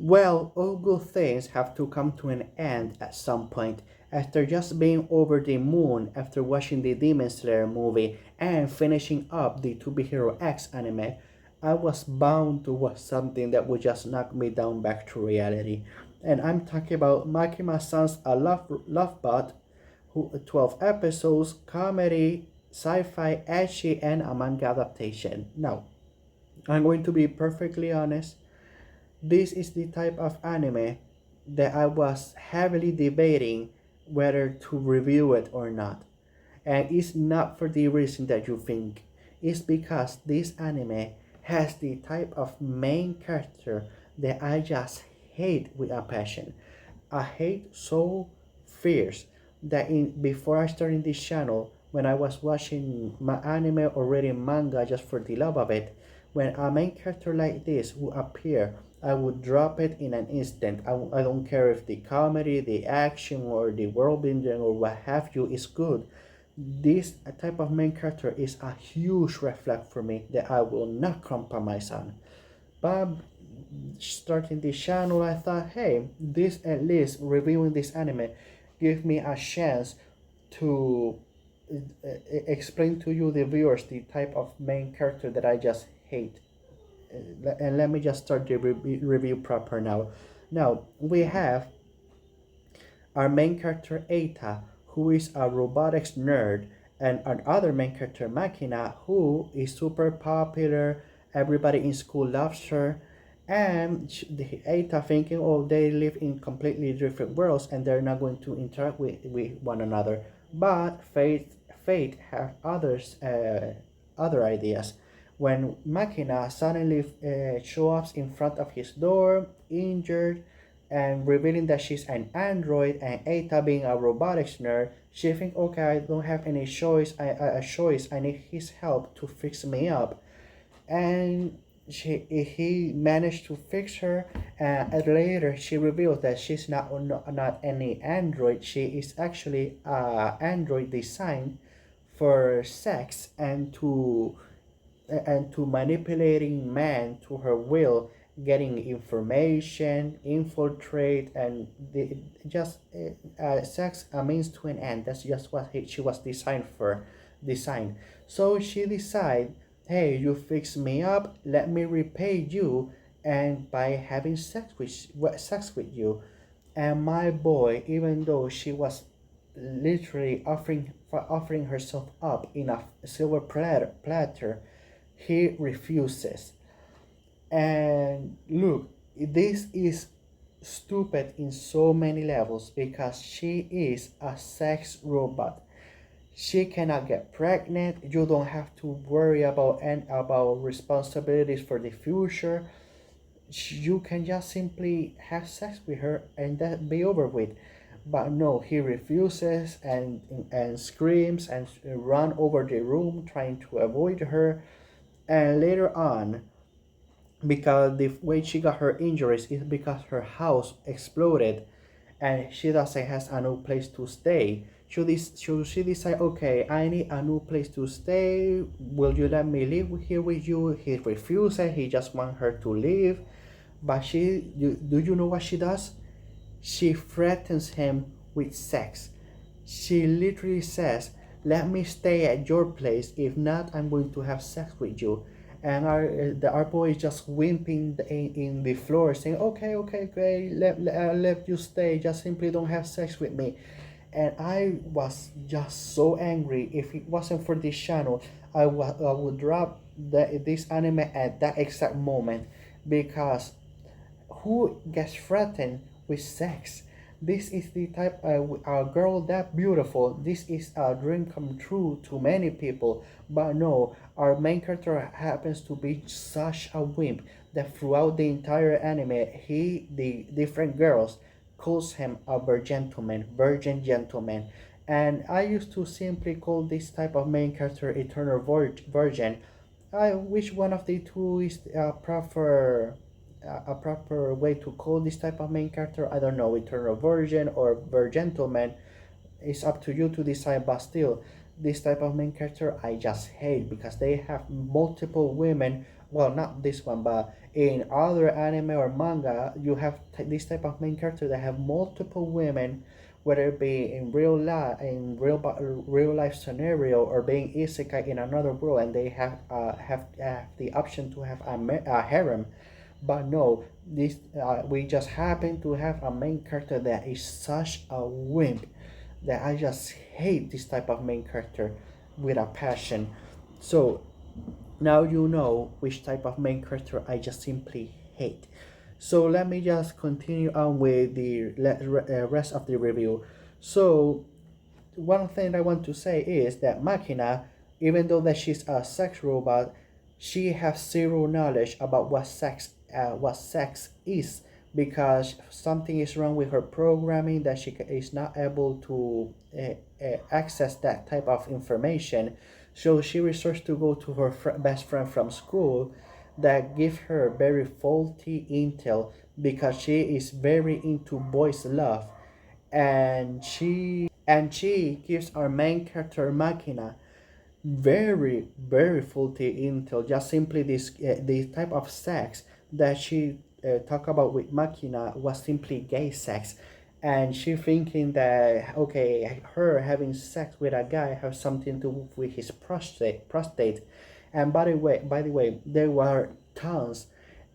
Well, all good things have to come to an end at some point. After just being over the moon after watching the Demon Slayer movie and finishing up the To Be Hero X anime, I was bound to watch something that would just knock me down back to reality. And I'm talking about Makima-san's A Love Bot, 12 episodes, comedy, sci-fi, edgy, and a manga adaptation. Now, I'm going to be perfectly honest. This is the type of anime that I was heavily debating whether to review it or not. And it's not for the reason that you think. It's because this anime has the type of main character that I just hate with a passion. I hate so fierce that before I started this channel, when I was watching my anime or reading manga just for the love of it, when a main character like this would appear, I would drop it in an instant. I don't care if the comedy, the action, or the world building, or what have you is good. This type of main character is a huge red flag for me that I will not compromise on. But starting this channel, I thought, hey, this at least reviewing this anime give me a chance to explain to you, the viewers, the type of main character that I just hate. And let me just start the review proper now. Now we have our main character Eita, who is a robotics nerd, and another main character Makina, who is super popular. Everybody in school loves her, and Eita thinking, oh, they live in completely different worlds and they're not going to interact with one another. But fate have other ideas. When Makina suddenly shows up in front of his door, injured, and revealing that she's an android, and Eita being a robotics nerd, she thinks, okay, I don't have any choice. I need his help to fix me up, and he managed to fix her. And later, she reveals that she's not any android. She is actually android designed for sex and to manipulating man to her will, getting information, infiltrate, and just sex a means to an end. That's just what she was designed. So she decide, hey, you fix me up, let me repay you, and by having sex with you. And my boy, even though she was literally offering herself up in a silver platter, he refuses. And look, this is stupid in so many levels because she is a sex robot. She cannot get pregnant. You don't have to worry about responsibilities for the future. You can just simply have sex with her and that be over with. But no, he refuses and screams and run over the room trying to avoid her. And later on, because the way she got her injuries is because her house exploded and she doesn't has a new place to stay. Should she decide, okay, I need a new place to stay, will you let me live here with you? He refuses. He just wants her to leave. But do you know what she does? She threatens him with sex. She literally says, let me stay at your place, if not I'm going to have sex with you. And our boy is just wimping in the floor saying, okay, great, let you stay, just simply don't have sex with me. And I was just so angry. If it wasn't for this channel, I would drop this anime at that exact moment, because who gets threatened with sex? This is the type a girl that beautiful. This is a dream come true to many people. But no, our main character happens to be such a wimp that throughout the entire anime, the different girls calls him a virgin gentleman. And I used to simply call this type of main character eternal virgin. Which one of the two is a proper way to call this type of main character? I don't know, eternal virgin or virgentleman. It's up to you to decide, but still, this type of main character I just hate because they have multiple women. Well, not this one, but in other anime or manga, you have this type of main character that have multiple women, whether it be in real life scenario or being isekai in another world, and they have the option to have a harem. But no, this we just happen to have a main character that is such a wimp that I just hate this type of main character with a passion. So now you know which type of main character I just simply hate. So let me just continue on with the rest of the review. So one thing I want to say is that Makina, even though that she's a sex robot, she has zero knowledge about what sex is, because something is wrong with her programming that she is not able to access that type of information. So she resorts to go to her best friend from school that give her very faulty intel because she is very into boys love, and she gives our main character Makina very faulty intel. Just simply this type of sex that she talk about with Makina was simply gay sex, and she thinking that okay, her having sex with a guy has something to do with his prostate. And by the way, there were tons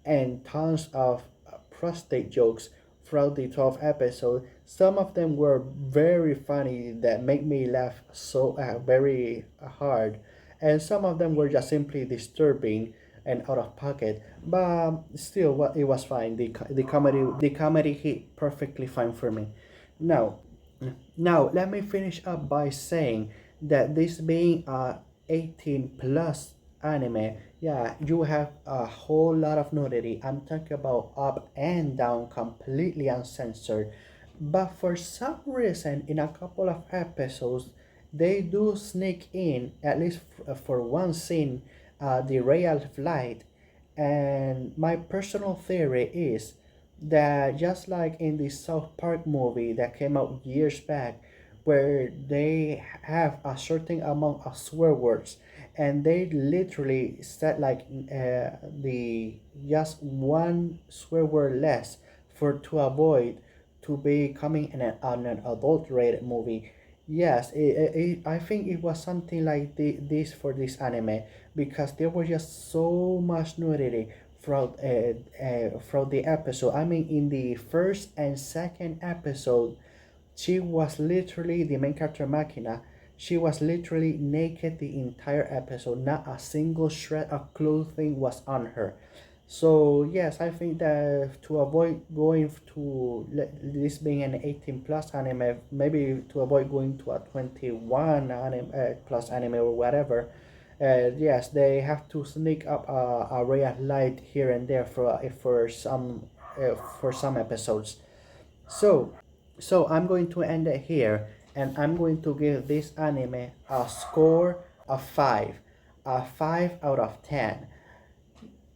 and tons of prostate jokes throughout the 12th episode. Some of them were very funny that make me laugh so very hard, and some of them were just simply disturbing and out of pocket. But still, what it was fine. The comedy hit perfectly fine for me. Now, now let me finish up by saying that this being a 18 plus anime, yeah, you have a whole lot of nudity. I'm talking about up and down, completely uncensored. But for some reason, in a couple of episodes, they do sneak in, at least for one scene, the ray of light. And my personal theory is that just like in the South Park movie that came out years back, where they have a certain amount of swear words, and they literally said like the just one swear word less for to avoid to becoming an adult rated movie. Yes, I think it was something like this for this anime, because there was just so much nudity throughout the episode. I mean, in the first and second episode, she was literally the main character Makina. She was literally naked the entire episode. Not a single shred of clothing was on her. So yes, I think that to avoid going to this being an 18 plus anime, maybe to avoid going to a 21 plus anime or whatever, yes, they have to sneak up a ray of light here and there for some episodes. So I'm going to end it here, and I'm going to give this anime a score of 5, a 5 out of 10.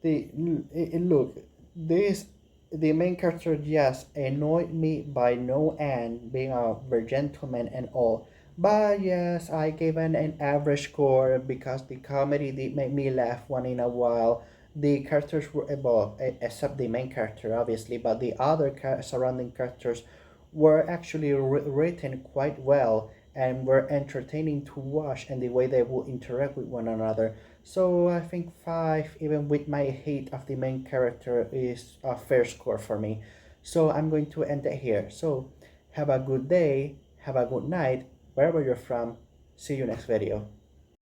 Look, this the main character just annoyed me by no end, being a very gentleman and all. But yes, I gave an average score because the comedy did make me laugh one in a while. The characters were well, except the main character, obviously, but the other surrounding characters were actually written quite well and were entertaining to watch, and the way they would interact with one another. So I think 5, even with my hate of the main character, is a fair score for me. So I'm going to end it here. So have a good day, have a good night, wherever you're from. See you next video.